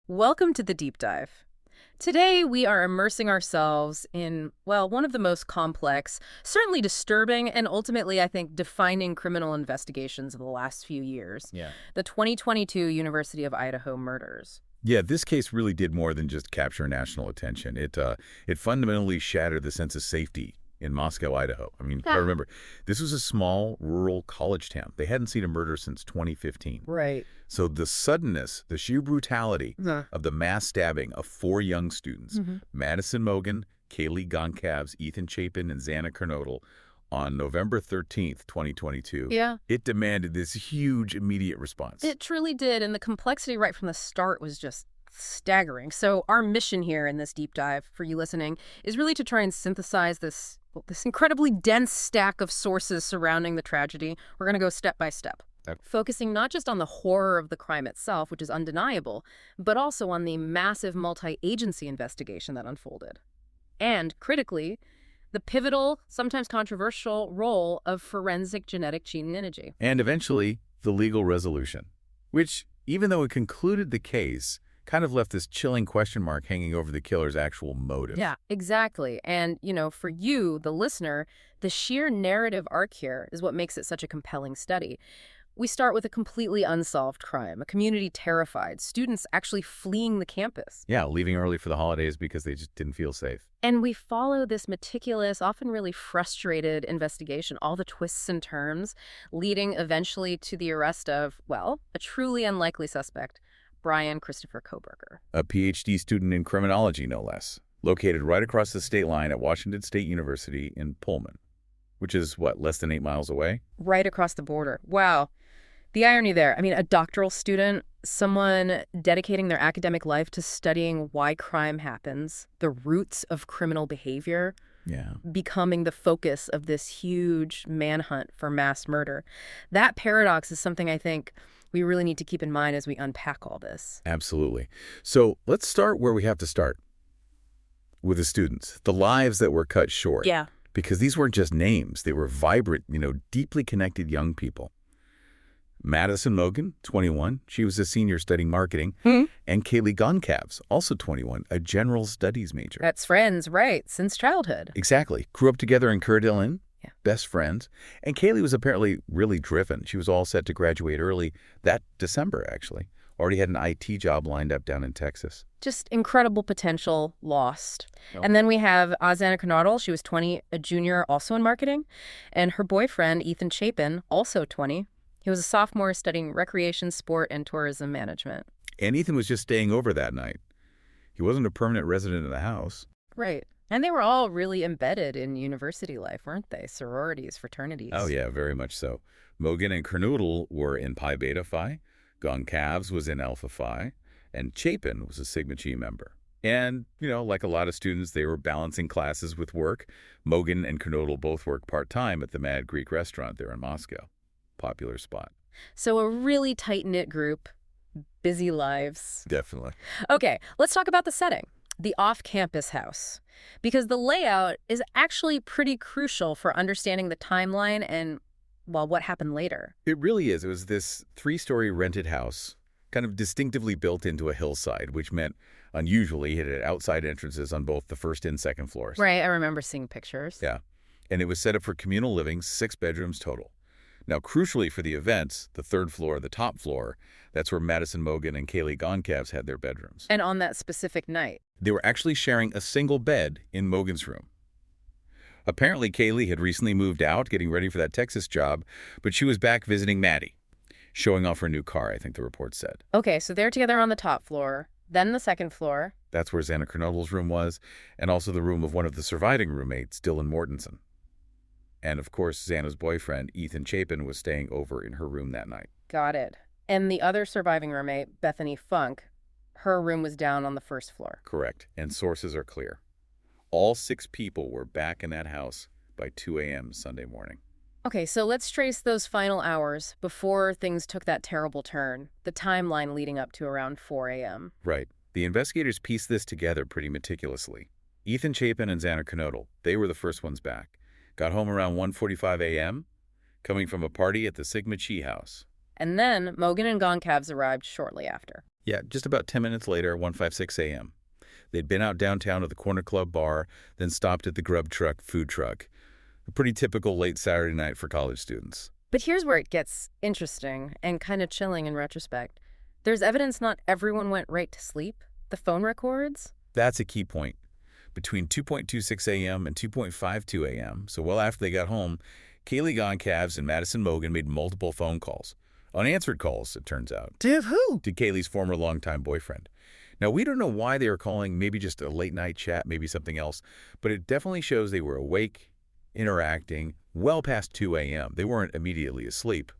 Welcome to the Deep Dive. Today, we are immersing ourselves in, well, one of the most complex, certainly disturbing, and ultimately, I think, defining criminal investigations of the last few years. Yeah. The 2022 University of Idaho murders. Yeah, this case really did more than just capture national attention. It fundamentally shattered the sense of safety in Moscow, Idaho. I mean, I Yeah. remember, this was a small rural college town. They hadn't seen a murder since 2015. Right. So the suddenness, the sheer brutality Huh. of the mass stabbing of four young students, Madison Mogen, Kaylee Goncalves, Ethan Chapin, and Xana Kernodle, on November 13th, 2022, Yeah, it demanded this huge immediate response. it truly did, and the complexity right from the start was just staggering. So our mission here in this deep dive, for you listening, is really to try and synthesize this incredibly dense stack of sources surrounding the tragedy. We're going to go step by step. Okay. Focusing not just on the horror of the crime itself, which is undeniable, but also on the massive multi-agency investigation that unfolded. And, critically, the pivotal, sometimes controversial, role of forensic genetic genealogy. And eventually, the legal resolution, which, even though it concluded the case, kind of left this chilling question mark hanging over the killer's actual motive. Yeah, exactly. And, for you, the listener, the sheer narrative arc here is what makes it such a compelling study. We start with a completely unsolved crime, a community terrified, students actually fleeing the campus. Yeah, leaving early for the holidays because they just didn't feel safe. And we follow this meticulous, often really frustrated investigation, all the twists and turns, leading eventually to the arrest of, well, a truly unlikely suspect, Brian Christopher Kohberger. A PhD student in criminology, no less, located right across the state line at Washington State University in Pullman, which is, less than 8 miles away? Right across the border. Wow. The irony there. I mean, a doctoral student, someone dedicating their academic life to studying why crime happens, the roots of criminal behavior, Yeah. becoming the focus of this huge manhunt for mass murder. That paradox is something I think we really need to keep in mind as we unpack all this. Absolutely. So let's start where we have to start, with the students, the lives that were cut short. Yeah. Because these weren't just names. They were vibrant, deeply connected young people. Madison Mogen, 21, she was a senior studying marketing, and Kaylee Goncalves, also 21, a general studies major. That's friends, right, since childhood. Exactly. Grew up together in Coeur d'Alene, Yeah. best friends. And Kaylee was apparently really driven. She was all set to graduate early that December, actually. Already had an IT job lined up down in Texas. Just incredible potential lost. Oh. And then we have Xana Kernodle. She was 20, a junior, also in marketing. And her boyfriend, Ethan Chapin, also 20. He was a sophomore studying recreation, sport, and tourism management. And Ethan was just staying over that night. He wasn't a permanent resident of the house. Right. And they were all really embedded in university life, weren't they? Sororities, fraternities. Oh, yeah, very much so. Mogen and Kernodle were in Pi Beta Phi, Goncalves was in Alpha Phi, and Chapin was a Sigma Chi member. And, like a lot of students, they were balancing classes with work. Mogen and Kernodle both worked part-time at the Mad Greek restaurant there in Moscow. Popular spot. So a really tight-knit group, busy lives. Definitely. Okay, let's talk about the setting, the off-campus house, because the layout is actually pretty crucial for understanding the timeline and, well, what happened later. It really is. It was this 3-story rented house, kind of distinctively built into a hillside, which meant unusually it had outside entrances on both the first and second floors. Right, I remember seeing pictures. Yeah. And it was set up for communal living, 6 bedrooms total. Now, crucially for the events, the 3rd floor, the top floor, that's where Madison Mogen and Kaylee Goncalves had their bedrooms. And on that specific night. They were actually sharing a single bed in Mogen's room. Apparently, Kaylee had recently moved out, getting ready for that Texas job, but she was back visiting Maddie, showing off her new car, I think the report said. Okay, so they're together on the top floor, then the second floor. That's where Xana Kernodle's room was, and also the room of one of the surviving roommates, Dylan Mortensen. And, of course, Xana's boyfriend, Ethan Chapin, was staying over in her room that night. Got it. And the other surviving roommate, Bethany Funk, her room was down on the 1st floor. Correct. And sources are clear. All 6 people were back in that house by 2 a.m. Sunday morning. Okay, so let's trace those final hours before things took that terrible turn, the timeline leading up to around 4 a.m. Right. The investigators pieced this together pretty meticulously. Ethan Chapin and Xana Kernodle, they were the first ones back. Got home around 1:45 a.m., coming from a party at the Sigma Chi house. And then Mogen and Goncalves arrived shortly after. Yeah, just about 10 minutes later, 1:56 a.m. They'd been out downtown at the Corner Club bar, then stopped at the Grub Truck food truck. A pretty typical late Saturday night for college students. But here's where it gets interesting and kind of chilling in retrospect. There's evidence not everyone went right to sleep. The phone records. That's a key point. Between 2:26 a.m. and 2:52 a.m., so well after they got home, Kaylee Goncalves and Madison Mogen made multiple phone calls. Unanswered calls, it turns out. To who? To Kaylee's former longtime boyfriend. Now, we don't know why they were calling, maybe just a late-night chat, maybe something else, but it definitely shows they were awake, interacting, well past 2 a.m. They weren't immediately asleep.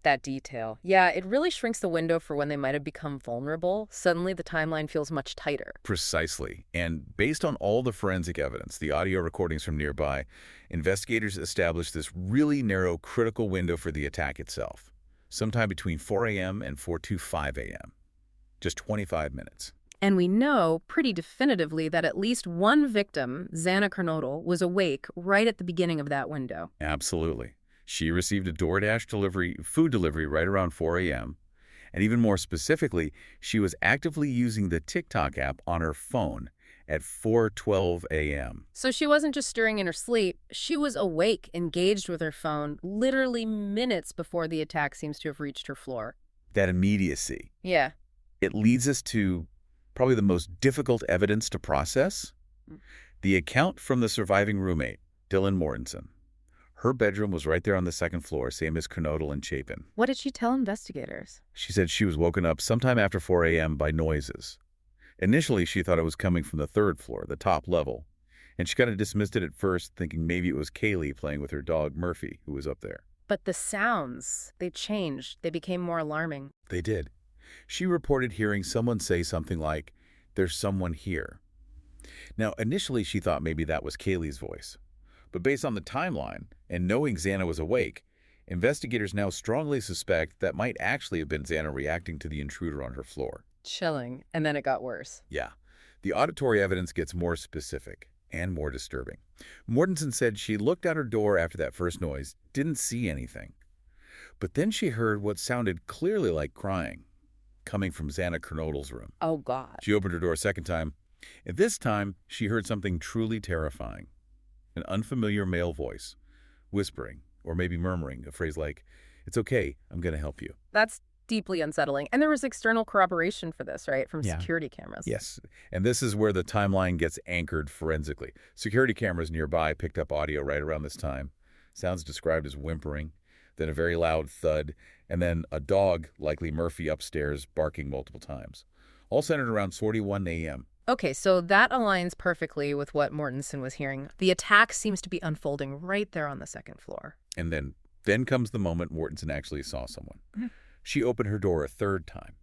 That detail. Yeah, it really shrinks the window for when they might have become vulnerable. Suddenly, the timeline feels much tighter. Precisely. And based on all the forensic evidence, the audio recordings from nearby, investigators established this really narrow critical window for the attack itself, sometime between 4 a.m. and 4:25 a.m. Just 25 minutes. And we know pretty definitively that at least one victim, Xana Kernodle, was awake right at the beginning of that window. Absolutely. She received a DoorDash food delivery right around 4 a.m. And even more specifically, she was actively using the TikTok app on her phone at 4:12 a.m. So she wasn't just stirring in her sleep. She was awake, engaged with her phone, literally minutes before the attack seems to have reached her floor. That immediacy. Yeah. It leads us to probably the most difficult evidence to process. The account from the surviving roommate, Dylan Mortensen. Her bedroom was right there on the second floor, same as Kernodle and Chapin. What did she tell investigators? She said she was woken up sometime after 4 a.m. by noises. Initially, she thought it was coming from the third floor, the top level, and she kind of dismissed it at first, thinking maybe it was Kaylee playing with her dog, Murphy, who was up there. But the sounds, they changed. They became more alarming. They did. She reported hearing someone say something like, "There's someone here." Now, initially, she thought maybe that was Kaylee's voice. But based on the timeline and knowing Xana was awake, investigators now strongly suspect that might actually have been Xana reacting to the intruder on her floor. Chilling. And then it got worse. Yeah. The auditory evidence gets more specific and more disturbing. Mortensen said she looked out her door after that first noise, didn't see anything. But then she heard what sounded clearly like crying, coming from Xana Kernodle's room. Oh, God. She opened her door a second time, and this time she heard something truly terrifying. An unfamiliar male voice, whispering, or maybe murmuring, a phrase like, "It's okay, I'm going to help you." That's deeply unsettling. And there was external corroboration for this, right, from security cameras. Yes, and this is where the timeline gets anchored forensically. Security cameras nearby picked up audio right around this time. Sounds described as whimpering, then a very loud thud, and then a dog, likely Murphy, upstairs, barking multiple times. All centered around 4:41 a.m. Okay, so that aligns perfectly with what Mortensen was hearing. The attack seems to be unfolding right there on the second floor. And then comes the moment Mortensen actually saw someone. She opened her door a third time,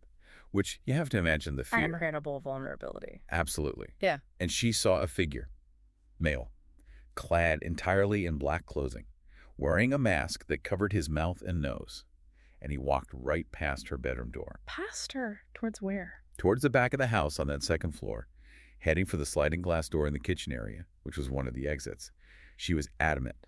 which you have to imagine the fear. Incredible vulnerability. Absolutely. Yeah. And she saw a figure, male, clad entirely in black clothing, wearing a mask that covered his mouth and nose. And he walked right past her bedroom door. Past her? Towards where? Towards the back of the house on that second floor, heading for the sliding glass door in the kitchen area, which was one of the exits. She was adamant.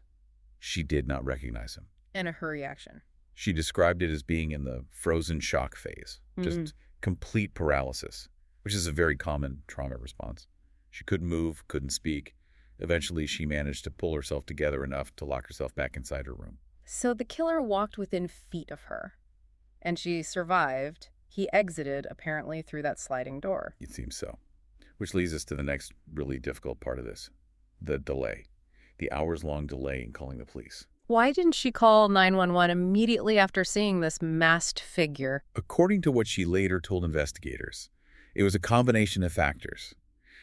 She did not recognize him. And her reaction. She described it as being in the frozen shock phase, just complete paralysis, which is a very common trauma response. She couldn't move, couldn't speak. Eventually, she managed to pull herself together enough to lock herself back inside her room. So the killer walked within feet of her, and she survived. He exited, apparently, through that sliding door. It seems so. Which leads us to the next really difficult part of this, the delay. The hours-long delay in calling the police. Why didn't she call 911 immediately after seeing this masked figure? According to what she later told investigators, it was a combination of factors.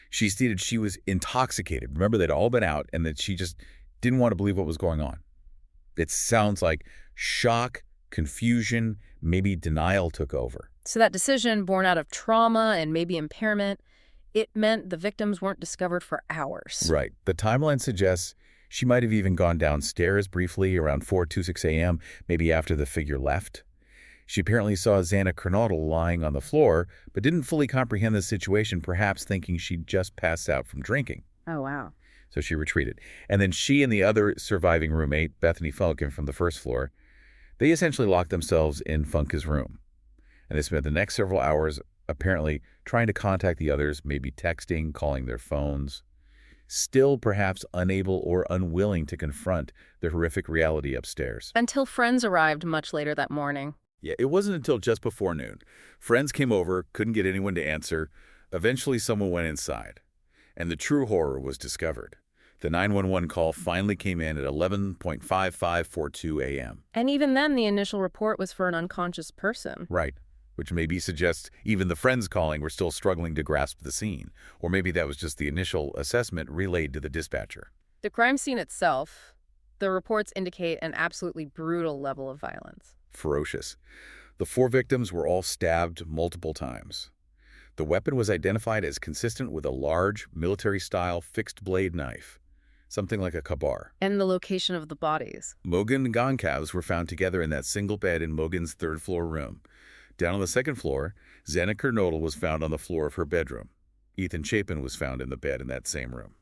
She stated she was intoxicated. Remember, they'd all been out, and that she just didn't want to believe what was going on. It sounds like shock, confusion, maybe denial took over. So that decision, born out of trauma and maybe impairment, it meant the victims weren't discovered for hours. Right. The timeline suggests she might have even gone downstairs briefly around 4:26 a.m., maybe after the figure left. She apparently saw Xana Kernodle lying on the floor, but didn't fully comprehend the situation, perhaps thinking she'd just passed out from drinking. Oh, wow. So she retreated. And then she and the other surviving roommate, Bethany Funkin from the first floor, they essentially locked themselves in Funka's room. And they spent the next several hours apparently trying to contact the others, maybe texting, calling their phones, still perhaps unable or unwilling to confront the horrific reality upstairs. Until friends arrived much later that morning. Yeah, it wasn't until just before noon. Friends came over, couldn't get anyone to answer. Eventually, someone went inside, and the true horror was discovered. The 911 call finally came in at 11:5542 a.m. And even then, the initial report was for an unconscious person. Right, which maybe suggests even the friends calling were still struggling to grasp the scene. Or maybe that was just the initial assessment relayed to the dispatcher. The crime scene itself, the reports indicate an absolutely brutal level of violence. Ferocious. The 4 victims were all stabbed multiple times. The weapon was identified as consistent with a large, military-style fixed-blade knife, something like a kabar. And the location of the bodies. Mogan and Goncalves were found together in that single bed in Mogan's third-floor room. Down on the second floor, Xana Kernodle was found on the floor of her bedroom. Ethan Chapin was found in the bed in that same room.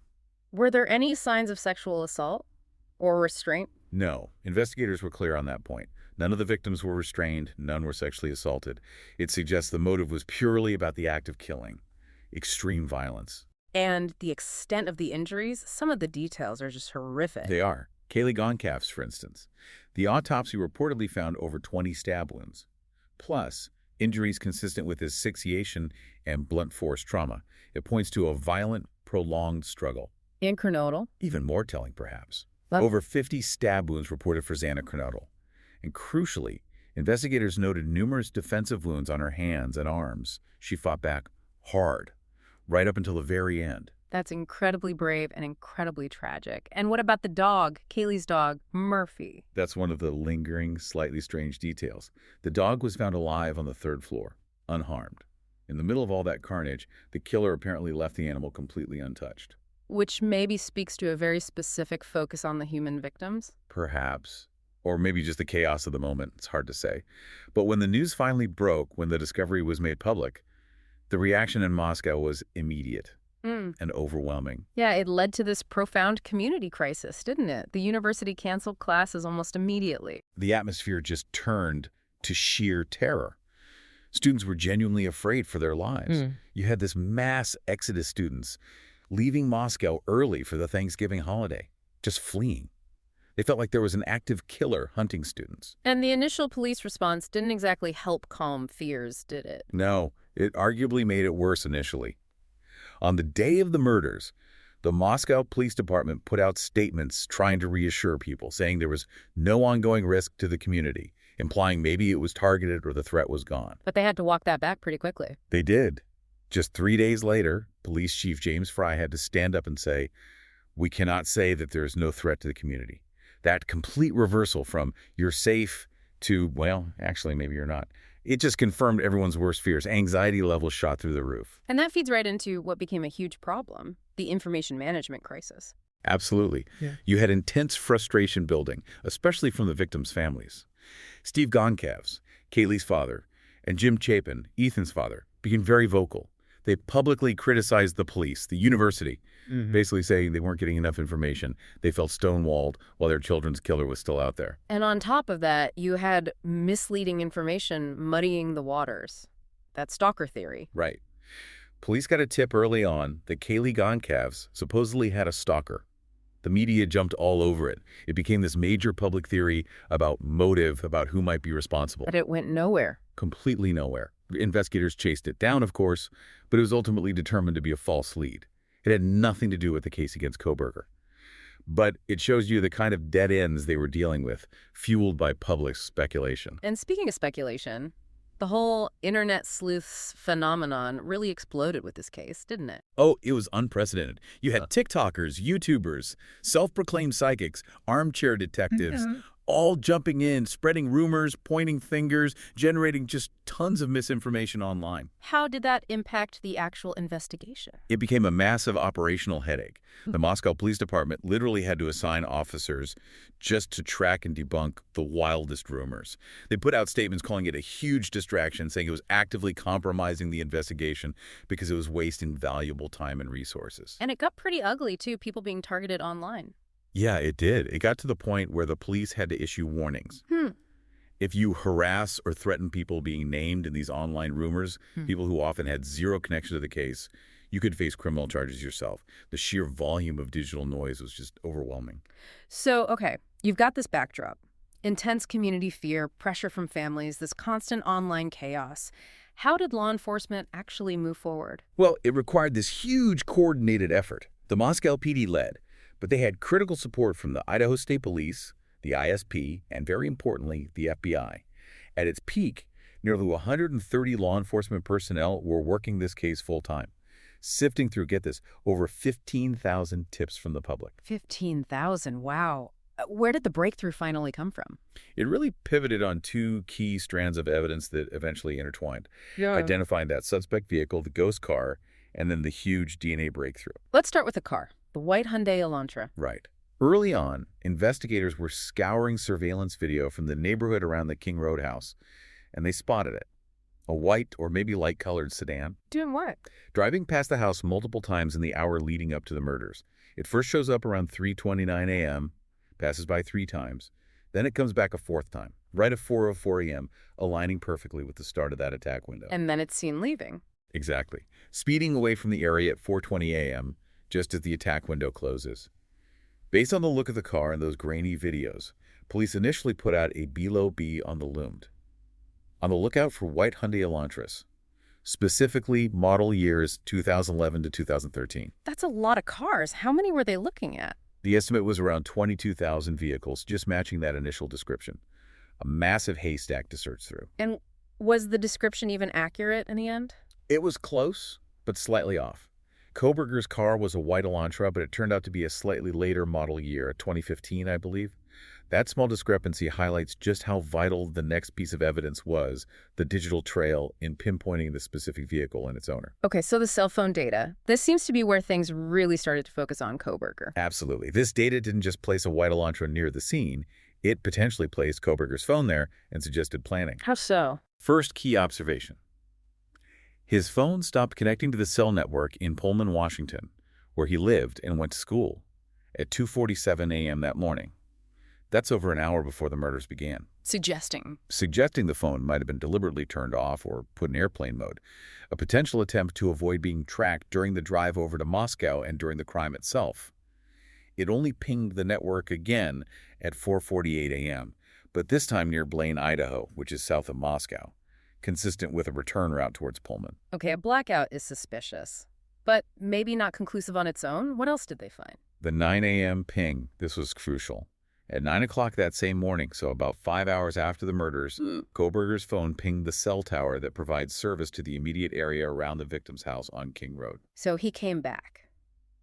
Were there any signs of sexual assault or restraint? No, investigators were clear on that point. None of the victims were restrained, none were sexually assaulted. It suggests the motive was purely about the act of killing. Extreme violence. And the extent of the injuries, some of the details are just horrific. They are. Kaylee Goncalves, for instance. The autopsy reportedly found over 20 stab wounds, plus injuries consistent with asphyxiation and blunt force trauma. It points to a violent, prolonged struggle. And Kernodle? Even more telling, perhaps. But Over 50 stab wounds reported for Xana Kernodle. And crucially, investigators noted numerous defensive wounds on her hands and arms. She fought back hard, right up until the very end. That's incredibly brave and incredibly tragic. And what about the dog, Kaylee's dog, Murphy? That's one of the lingering, slightly strange details. The dog was found alive on the 3rd floor, unharmed. In the middle of all that carnage, the killer apparently left the animal completely untouched. Which maybe speaks to a very specific focus on the human victims. Perhaps. Or maybe just the chaos of the moment. It's hard to say. But when the news finally broke, when the discovery was made public, the reaction in Moscow was immediate and overwhelming. Yeah, it led to this profound community crisis, didn't it? The university canceled classes almost immediately. The atmosphere just turned to sheer terror. Students were genuinely afraid for their lives. You had this mass exodus students leaving Moscow early for the Thanksgiving holiday, just fleeing. They felt like there was an active killer hunting students. And the initial police response didn't exactly help calm fears, did it? No, it arguably made it worse initially. On the day of the murders, the Moscow Police Department put out statements trying to reassure people, saying there was no ongoing risk to the community, implying maybe it was targeted or the threat was gone. But they had to walk that back pretty quickly. They did. Just 3 days later, Police Chief James Fry had to stand up and say, "We cannot say that there is no threat to the community." That complete reversal from "you're safe" to, well, actually, maybe you're not. It just confirmed everyone's worst fears. Anxiety levels shot through the roof. And that feeds right into what became a huge problem, the information management crisis. Absolutely. Yeah. You had intense frustration building, especially from the victims' families. Steve Goncalves, Kaylee's father, and Jim Chapin, Ethan's father, became very vocal. They publicly criticized the police, the university, basically saying they weren't getting enough information. They felt stonewalled while their children's killer was still out there. And on top of that, you had misleading information muddying the waters. That stalker theory. Right. Police got a tip early on that Kaylee Goncalves supposedly had a stalker. The media jumped all over it. It became this major public theory about motive, about who might be responsible. But it went nowhere. Completely nowhere. Investigators chased it down, of course, but it was ultimately determined to be a false lead. It had nothing to do with the case against Koberger. But it shows you the kind of dead ends they were dealing with, fueled by public speculation. And speaking of speculation, the whole internet sleuths phenomenon really exploded with this case, didn't it? Oh, it was unprecedented. You had TikTokers, YouTubers, self-proclaimed psychics, armchair detectives, all jumping in, spreading rumors, pointing fingers, generating just tons of misinformation online. How did that impact the actual investigation? It became a massive operational headache. The Moscow Police Department literally had to assign officers just to track and debunk the wildest rumors. They put out statements calling it a huge distraction, saying it was actively compromising the investigation because it was wasting valuable time and resources. And it got pretty ugly, too, people being targeted online. Yeah, it did. It got to the point where the police had to issue warnings. If you harass or threaten people being named in these online rumors, people who often had zero connection to the case, you could face criminal charges yourself. The sheer volume of digital noise was just overwhelming. So, okay, you've got this backdrop. Intense community fear, pressure from families, this constant online chaos. How did law enforcement actually move forward? Well, it required this huge coordinated effort. The Moscow PD led, but they had critical support from the Idaho State Police, the ISP, and very importantly, the FBI. At its peak, nearly 130 law enforcement personnel were working this case full-time, sifting through, get this, over 15,000 tips from the public. 15,000, wow. Where did the breakthrough finally come from? It really pivoted on two key strands of evidence that eventually intertwined, identifying that suspect vehicle, the ghost car, and then the huge DNA breakthrough. Let's start with the car, the white Hyundai Elantra. Right. Early on, investigators were scouring surveillance video from the neighborhood around the King Road house, and they spotted it. A white or maybe light-colored sedan. Doing what? Driving past the house multiple times in the hour leading up to the murders. It first shows up around 3:29 a.m., passes by 3 times. Then it comes back a 4th time, right at 4:04 a.m., aligning perfectly with the start of that attack window. And then it's seen leaving. Exactly. Speeding away from the area at 4:20 a.m., just as the attack window closes. Based on the look of the car and those grainy videos, police initially put out a below B on the loomed. On the lookout for white Hyundai Elantras, specifically model years 2011 to 2013. That's a lot of cars. How many were they looking at? The estimate was around 22,000 vehicles, just matching that initial description. A massive haystack to search through. And was the description even accurate in the end? It was close, but slightly off. Koberger's car was a white Elantra, but it turned out to be a slightly later model year, 2015, I believe. That small discrepancy highlights just how vital the next piece of evidence was, the digital trail, in pinpointing the specific vehicle and its owner. Okay, so the cell phone data. This seems to be where things really started to focus on Koberger. Absolutely. This data didn't just place a white Elantra near the scene. It potentially placed Koberger's phone there and suggested planning. How so? First key observation. His phone stopped connecting to the cell network in Pullman, Washington, where he lived and went to school, at 2:47 a.m. that morning. That's over an hour before the murders began. Suggesting the phone might have been deliberately turned off or put in airplane mode, a potential attempt to avoid being tracked during the drive over to Moscow and during the crime itself. It only pinged the network again at 4:48 a.m., but this time near Blaine, Idaho, which is south of Moscow, consistent with a return route towards Pullman. Okay, a blackout is suspicious, but maybe not conclusive on its own. What else did they find? The 9 a.m. ping, this was crucial. At 9 o'clock that same morning, so about 5 hours after the murders, Koberger's phone pinged the cell tower that provides service to the immediate area around the victim's house on King Road. So he came back?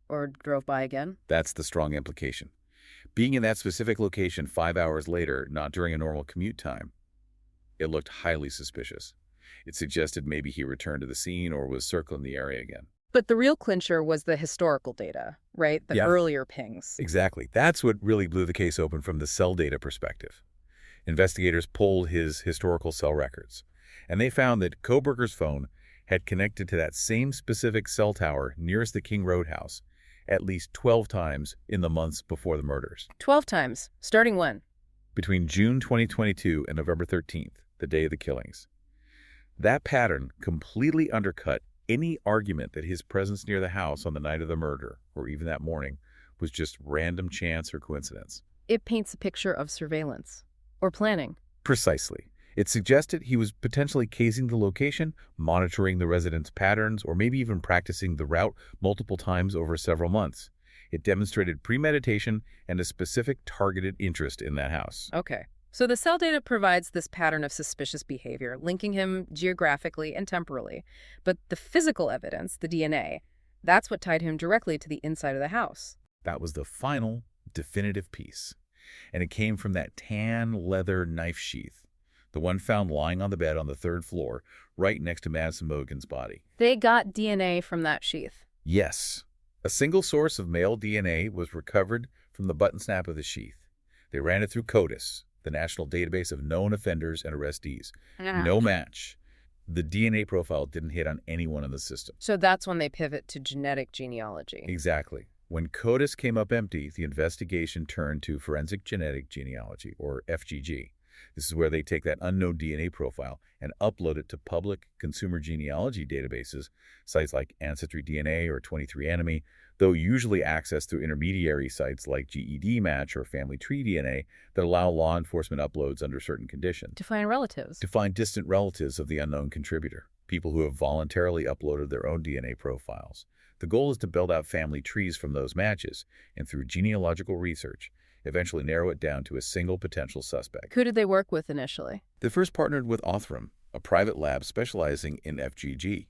Or drove by again? That's the strong implication. Being in that specific location 5 hours later, not during a normal commute time, it looked highly suspicious. It suggested maybe he returned to the scene or was circling the area again. But the real clincher was the historical data, right? The earlier pings. Exactly. That's what really blew the case open from the cell data perspective. Investigators pulled his historical cell records, and they found that Koberger's phone had connected to that same specific cell tower nearest the King Road house at least 12 times in the months before the murders. 12 times? Starting when? Between June 2022 and November 13th, the day of the killings. That pattern completely undercut any argument that his presence near the house on the night of the murder, or even that morning, was just random chance or coincidence. It paints a picture of surveillance. Or planning. Precisely. It suggested he was potentially casing the location, monitoring the residents' patterns, or maybe even practicing the route multiple times over several months. It demonstrated premeditation and a specific targeted interest in that house. Okay. So the cell data provides this pattern of suspicious behavior, linking him geographically and temporally. But the physical evidence, the DNA, that's what tied him directly to the inside of the house. That was the final, definitive piece. And it came from that tan leather knife sheath, the one found lying on the bed on the 3rd floor, right next to Madison Mogen's body. They got DNA from that sheath? Yes. A single source of male DNA was recovered from the button snap of the sheath. They ran it through CODIS, the National Database of Known Offenders and Arrestees. No match. The DNA profile didn't hit on anyone in the system. So that's when they pivot to genetic genealogy. Exactly. When CODIS came up empty, the investigation turned to forensic genetic genealogy, or FGG. This is where they take that unknown DNA profile and upload it to public consumer genealogy databases, sites like Ancestry DNA or 23andMe, though usually accessed through intermediary sites like GED Match or Family Tree DNA that allow law enforcement uploads under certain conditions. To find relatives. To find distant relatives of the unknown contributor, people who have voluntarily uploaded their own DNA profiles. The goal is to build out family trees from those matches, and through genealogical research, eventually narrow it down to a single potential suspect. Who did they work with initially? They first partnered with Othram, a private lab specializing in FGG.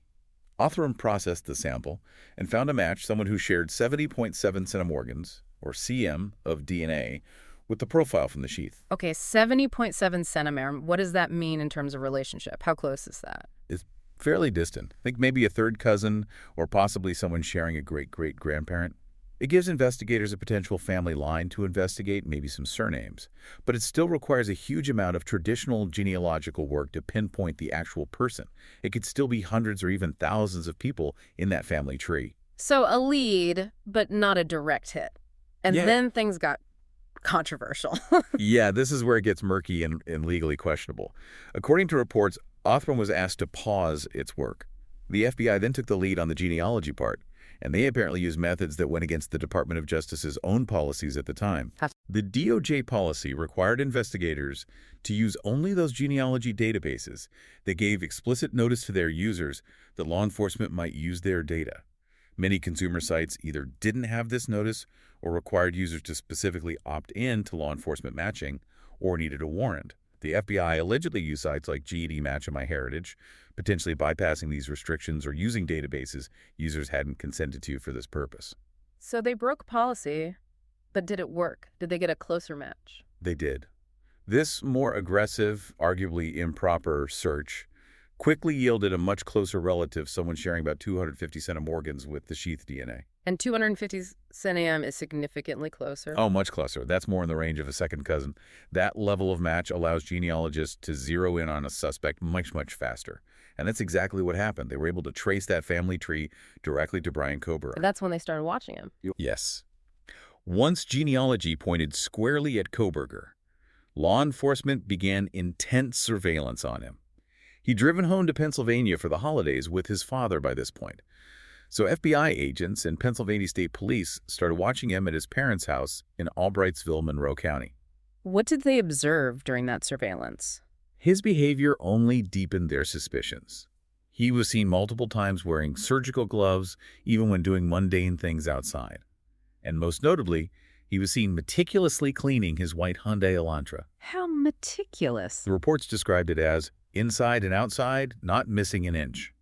Othram processed the sample and found a match, someone who shared 70.7 centimorgans, or cm, of DNA with the profile from the sheath. Okay, 70.7 centimere. What does that mean in terms of relationship? How close is that? It's fairly distant. Think maybe a third cousin or possibly someone sharing a great-great-grandparent. It gives investigators a potential family line to investigate, maybe some surnames. But it still requires a huge amount of traditional genealogical work to pinpoint the actual person. It could still be hundreds or even thousands of people in that family tree. So a lead, but not a direct hit. And Yeah. then things got controversial. Yeah, this is where it gets murky and legally questionable. According to reports, Othram was asked to pause its work. The FBI then took the lead on the genealogy part, and they apparently used methods that went against the Department of Justice's own policies at the time. The DOJ policy required investigators to use only those genealogy databases that gave explicit notice to their users that law enforcement might use their data. Many consumer sites either didn't have this notice or required users to specifically opt in to law enforcement matching or needed a warrant. The FBI allegedly used sites like GED Match and MyHeritage, potentially bypassing these restrictions or using databases users hadn't consented to for this purpose. So they broke policy, but did it work? Did they get a closer match? They did. This more aggressive, arguably improper search quickly yielded a much closer relative, someone sharing about 250 centimorgans with the sheath DNA. And 250 centiam is significantly closer. Oh, much closer. That's more in the range of a second cousin. That level of match allows genealogists to zero in on a suspect much, much faster. And that's exactly what happened. They were able to trace that family tree directly to Brian Koberger. That's when they started watching him. Yes. Once genealogy pointed squarely at Koberger, law enforcement began intense surveillance on him. He'd driven home to Pennsylvania for the holidays with his father by this point. So FBI agents and Pennsylvania State Police started watching him at his parents' house in Albrightsville, Monroe County. What did they observe during that surveillance? His behavior only deepened their suspicions. He was seen multiple times wearing surgical gloves, even when doing mundane things outside. And most notably, he was seen meticulously cleaning his white Hyundai Elantra. How meticulous. The reports described it as inside and outside, not missing an inch.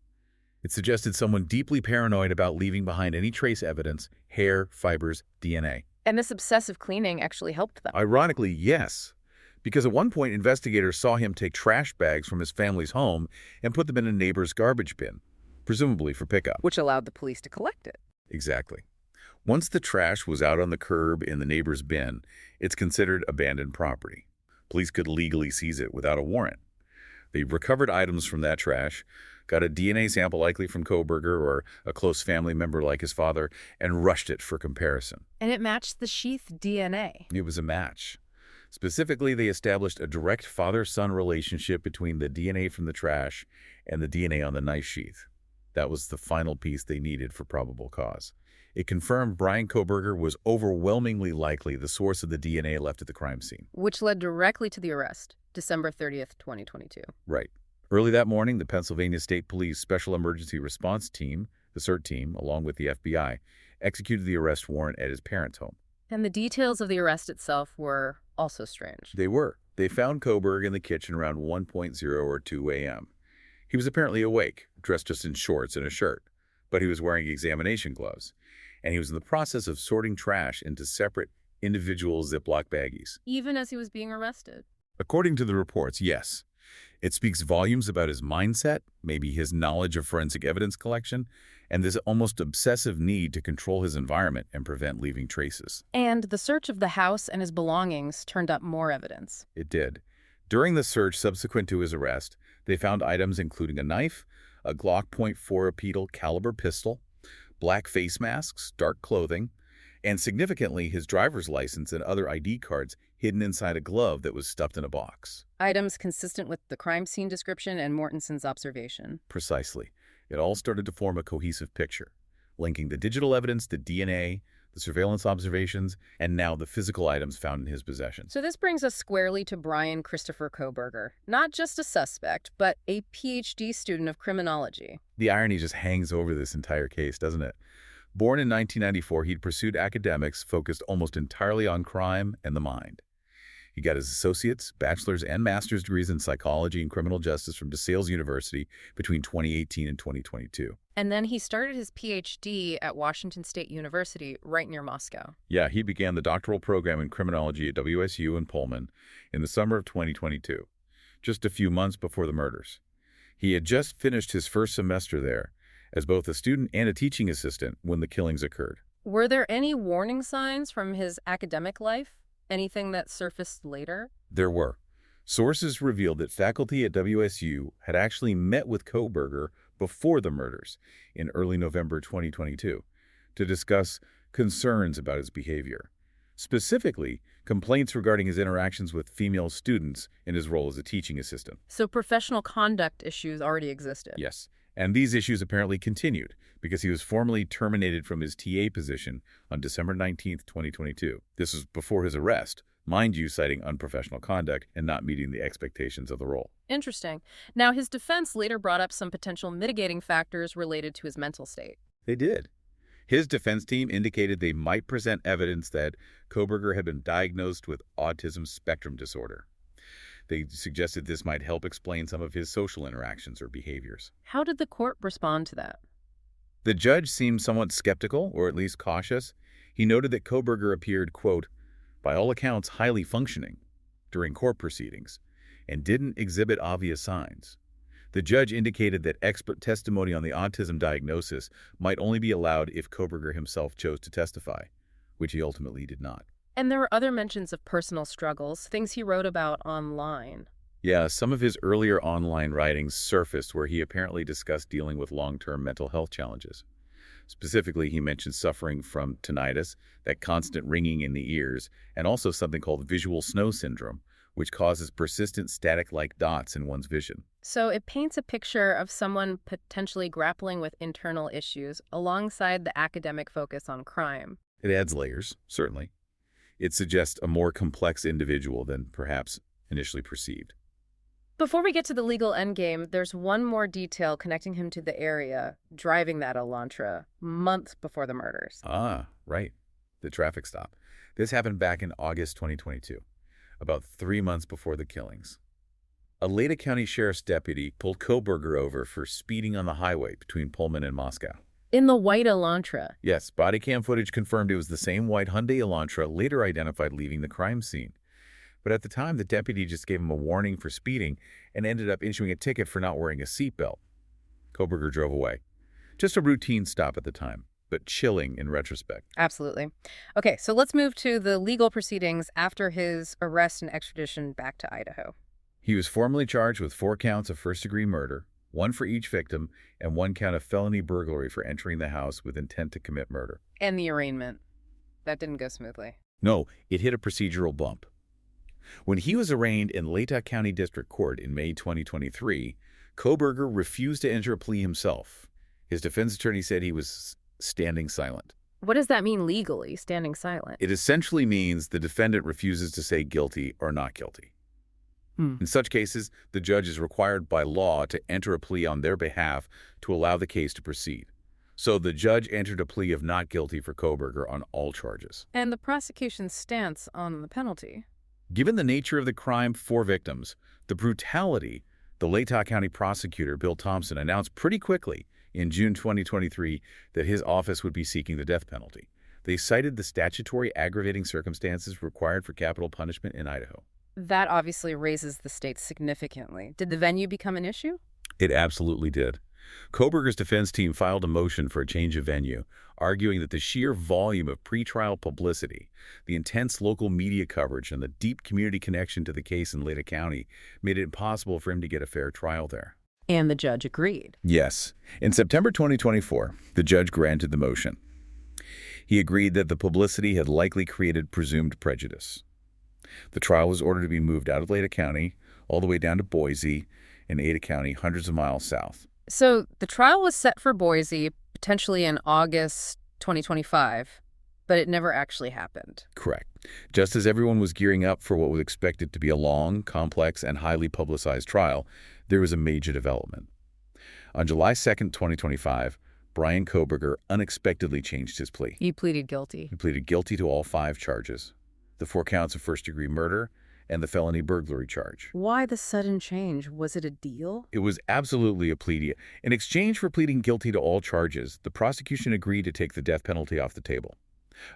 It suggested someone deeply paranoid about leaving behind any trace evidence, hair, fibers, DNA. And this obsessive cleaning actually helped them. Ironically, yes, because at one point investigators saw him take trash bags from his family's home and put them in a neighbor's garbage bin, presumably for pickup. Which allowed the police to collect it. Exactly. Once the trash was out on the curb in the neighbor's bin, it's considered abandoned property. Police could legally seize it without a warrant. They recovered items from that trash, got a DNA sample likely from Koberger or a close family member like his father, and rushed it for comparison. And it matched the sheath DNA. It was a match. Specifically, they established a direct father-son relationship between the DNA from the trash and the DNA on the knife sheath. That was the final piece they needed for probable cause. It confirmed Brian Koberger was overwhelmingly likely the source of the DNA left at the crime scene. Which led directly to the arrest, December 30th, 2022. Right. Early that morning, the Pennsylvania State Police Special Emergency Response Team, the CERT team, along with the FBI, executed the arrest warrant at his parents' home. And the details of the arrest itself were also strange. They were. They found Koberger in the kitchen around 1:00 or 2 a.m. He was apparently awake, dressed just in shorts and a shirt, but he was wearing examination gloves, and he was in the process of sorting trash into separate, individual Ziploc baggies. Even as he was being arrested. According to the reports, yes. It speaks volumes about his mindset, maybe his knowledge of forensic evidence collection, and this almost obsessive need to control his environment and prevent leaving traces. And the search of the house and his belongings turned up more evidence. It did. During the search subsequent to his arrest, they found items including a knife, a Glock .40 repeatal caliber pistol, black face masks, dark clothing, and significantly his driver's license and other ID cards hidden inside a glove that was stuffed in a box. Items consistent with the crime scene description and Mortenson's observation. Precisely. It all started to form a cohesive picture, linking the digital evidence, the DNA, the surveillance observations, and now the physical items found in his possession. So this brings us squarely to Brian Christopher Kohberger, not just a suspect, but a PhD student of criminology. The irony just hangs over this entire case, doesn't it? Born in 1994, he'd pursued academics focused almost entirely on crime and the mind. He got his associate's, bachelor's, and master's degrees in psychology and criminal justice from DeSales University between 2018 and 2022. And then he started his PhD at Washington State University, right near Moscow. Yeah, he began the doctoral program in criminology at WSU in Pullman in the summer of 2022, just a few months before the murders. He had just finished his first semester there as both a student and a teaching assistant when the killings occurred. Were there any warning signs from his academic life? Anything that surfaced later? There were. Sources revealed that faculty at WSU had actually met with Kohberger before the murders in early November 2022 to discuss concerns about his behavior. Specifically, complaints regarding his interactions with female students in his role as a teaching assistant. So professional conduct issues already existed? Yes, and these issues apparently continued because he was formally terminated from his TA position on December 19, 2022. This was before his arrest, mind you, citing unprofessional conduct and not meeting the expectations of the role. Interesting. Now, his defense later brought up some potential mitigating factors related to his mental state. They did. His defense team indicated they might present evidence that Kohberger had been diagnosed with autism spectrum disorder. They suggested this might help explain some of his social interactions or behaviors. How did the court respond to that? The judge seemed somewhat skeptical, or at least cautious. He noted that Kohberger appeared, quote, by all accounts highly functioning during court proceedings and didn't exhibit obvious signs. The judge indicated that expert testimony on the autism diagnosis might only be allowed if Kohberger himself chose to testify, which he ultimately did not. And there were other mentions of personal struggles, things he wrote about online. Yeah, some of his earlier online writings surfaced where he apparently discussed dealing with long-term mental health challenges. Specifically, he mentioned suffering from tinnitus, that constant ringing in the ears, and also something called visual snow syndrome, which causes persistent static-like dots in one's vision. So it paints a picture of someone potentially grappling with internal issues alongside the academic focus on crime. It adds layers, certainly. It suggests a more complex individual than perhaps initially perceived. Before we get to the legal endgame, there's one more detail connecting him to the area, driving that Elantra, months before the murders. Ah, right. The traffic stop. This happened back in August 2022, about 3 months before the killings. A Leda County Sheriff's deputy pulled Kohberger over for speeding on the highway between Pullman and Moscow. In the white Elantra? Yes, body cam footage confirmed it was the same white Hyundai Elantra later identified leaving the crime scene. But at the time, the deputy just gave him a warning for speeding and ended up issuing a ticket for not wearing a seatbelt. Kohberger drove away. Just a routine stop at the time, but chilling in retrospect. Absolutely. Okay, so let's move to the legal proceedings after his arrest and extradition back to Idaho. He was formally charged with 4 counts of first-degree murder, 1 for each victim, and 1 count of felony burglary for entering the house with intent to commit murder. And the arraignment. That didn't go smoothly. No, it hit a procedural bump. When he was arraigned in Leta County District Court in May 2023, Kohberger refused to enter a plea himself. His defense attorney said he was standing silent. What does that mean legally, standing silent? It essentially means the defendant refuses to say guilty or not guilty. In such cases, the judge is required by law to enter a plea on their behalf to allow the case to proceed. So the judge entered a plea of not guilty for Kohberger on all charges. And the prosecution's stance on the penalty? Given the nature of the crime for victims, the brutality, the Leta County prosecutor, Bill Thompson, announced pretty quickly in June 2023 that his office would be seeking the death penalty. They cited the statutory aggravating circumstances required for capital punishment in Idaho. That obviously raises the stakes significantly. Did the venue become an issue? It absolutely did. Kohberger's defense team filed a motion for a change of venue, arguing that the sheer volume of pretrial publicity, the intense local media coverage, and the deep community connection to the case in Leta County made it impossible for him to get a fair trial there. And the judge agreed. Yes. In September 2024, the judge granted the motion. He agreed that the publicity had likely created presumed prejudice. The trial was ordered to be moved out of Ada County all the way down to Boise in Ada County, hundreds of miles south. So the trial was set for Boise, potentially in August 2025, but it never actually happened. Correct. Just as everyone was gearing up for what was expected to be a long, complex, and highly publicized trial, there was a major development. On July 2nd, 2025, Brian Kohberger unexpectedly changed his plea. He pleaded guilty. He pleaded guilty to all 5 charges, the 4 counts of first-degree murder and the felony burglary charge. Why the sudden change? Was it a deal? It was absolutely a plea deal. In exchange for pleading guilty to all charges, the prosecution agreed to take the death penalty off the table.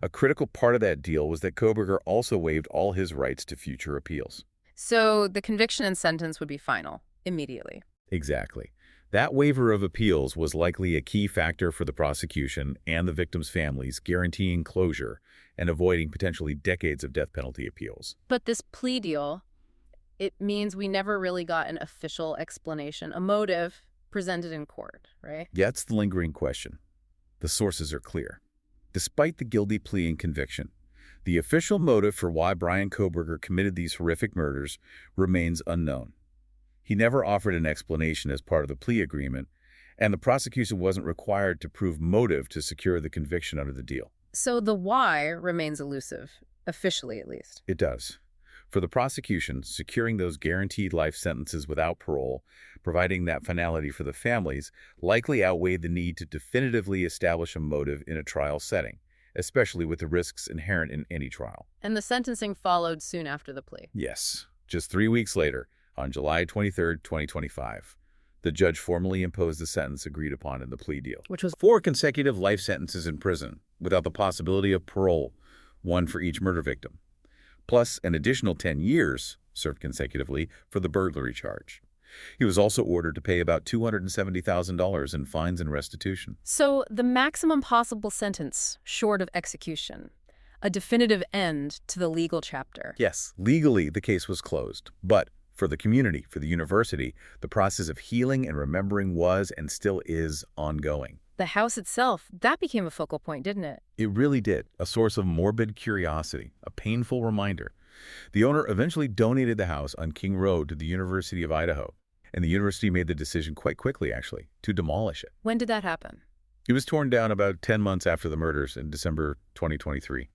A critical part of that deal was that Kohberger also waived all his rights to future appeals. So the conviction and sentence would be final, immediately. Exactly. That waiver of appeals was likely a key factor for the prosecution and the victims' families, guaranteeing closure and avoiding potentially decades of death penalty appeals. But this plea deal, it means we never really got an official explanation, a motive presented in court, right? That's the lingering question. The sources are clear. Despite the guilty plea and conviction, the official motive for why Brian Kohberger committed these horrific murders remains unknown. He never offered an explanation as part of the plea agreement, and the prosecution wasn't required to prove motive to secure the conviction under the deal. So the why remains elusive, officially at least. It does. For the prosecution, securing those guaranteed life sentences without parole, providing that finality for the families, likely outweighed the need to definitively establish a motive in a trial setting, especially with the risks inherent in any trial. And the sentencing followed soon after the plea. Yes. Just 3 weeks later, on July 23, 2025, the judge formally imposed the sentence agreed upon in the plea deal. Which was 4 consecutive life sentences in prison, without the possibility of parole, 1 for each murder victim, plus an additional 10 years served consecutively for the burglary charge. He was also ordered to pay about $270,000 in fines and restitution. So the maximum possible sentence, short of execution, a definitive end to the legal chapter. Yes, legally the case was closed, but for the community, for the university, the process of healing and remembering was and still is ongoing. The house itself, that became a focal point, didn't it? It really did, a source of morbid curiosity, a painful reminder. The owner eventually donated the house on King Road to the University of Idaho, and the university made the decision quite quickly, actually, to demolish it. When did that happen? It was torn down about 10 months after the murders in December 2023.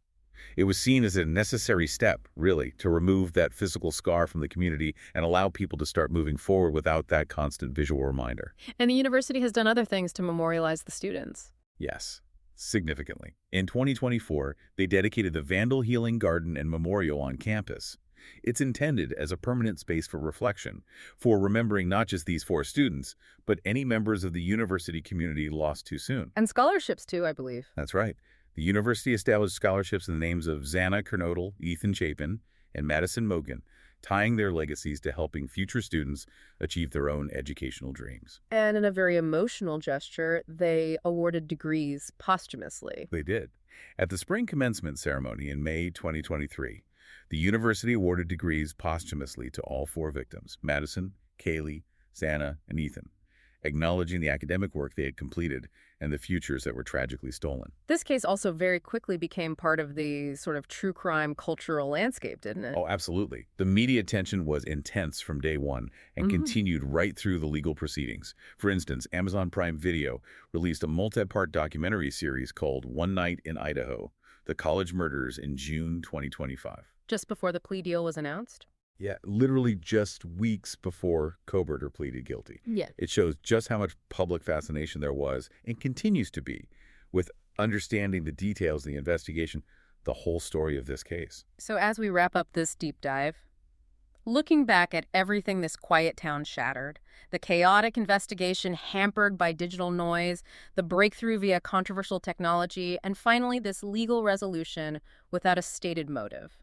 It was seen as a necessary step, really, to remove that physical scar from the community and allow people to start moving forward without that constant visual reminder. And the university has done other things to memorialize the students. Yes, significantly. In 2024, they dedicated the Vandal Healing Garden and Memorial on campus. It's intended as a permanent space for reflection, for remembering not just these 4 students, but any members of the university community lost too soon. And scholarships, too, I believe. That's right. The university established scholarships in the names of Xana Kernodle, Ethan Chapin, and Madison Mogan, tying their legacies to helping future students achieve their own educational dreams. And in a very emotional gesture, they awarded degrees posthumously. They did. At the spring commencement ceremony in May 2023, the university awarded degrees posthumously to all 4 victims, Madison, Kaylee, Xana, and Ethan, acknowledging the academic work they had completed and the futures that were tragically stolen. This case also very quickly became part of the sort of true crime cultural landscape, didn't it? Oh, absolutely. The media attention was intense from day one and continued right through the legal proceedings. For instance, Amazon Prime Video released a multi-part documentary series called One Night in Idaho, The College Murders in June 2025. Just before the plea deal was announced? Yeah, literally just weeks before Kohberger pleaded guilty. Yeah. It shows just how much public fascination there was and continues to be with understanding the details of the investigation, the whole story of this case. So as we wrap up this deep dive, looking back at everything this quiet town shattered, the chaotic investigation hampered by digital noise, the breakthrough via controversial technology, and finally this legal resolution without a stated motive.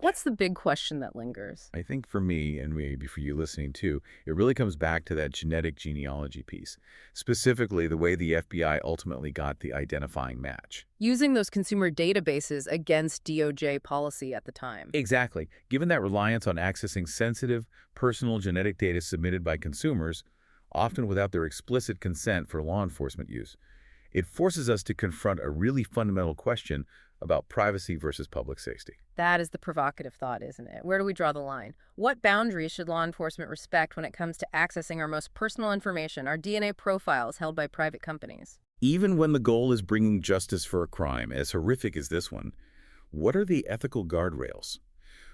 What's the big question that lingers? I think for me, and maybe for you listening too, it really comes back to that genetic genealogy piece, specifically the way the FBI ultimately got the identifying match. Using those consumer databases against DOJ policy at the time. Exactly. Given that reliance on accessing sensitive, personal genetic data submitted by consumers, often without their explicit consent for law enforcement use, it forces us to confront a really fundamental question about privacy versus public safety. That is the provocative thought, isn't it? Where do we draw the line? What boundaries should law enforcement respect when it comes to accessing our most personal information, our DNA profiles held by private companies? Even when the goal is bringing justice for a crime as horrific as this one, what are the ethical guardrails?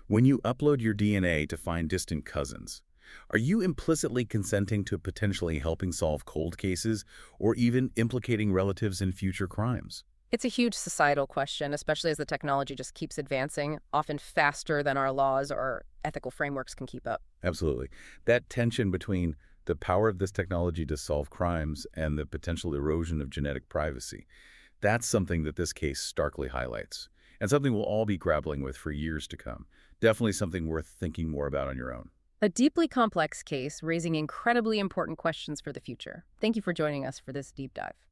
When you upload your DNA to find distant cousins, are you implicitly consenting to potentially helping solve cold cases or even implicating relatives in future crimes? It's a huge societal question, especially as the technology just keeps advancing, often faster than our laws or ethical frameworks can keep up. Absolutely. That tension between the power of this technology to solve crimes and the potential erosion of genetic privacy, that's something that this case starkly highlights, and something we'll all be grappling with for years to come. Definitely something worth thinking more about on your own. A deeply complex case raising incredibly important questions for the future. Thank you for joining us for this deep dive.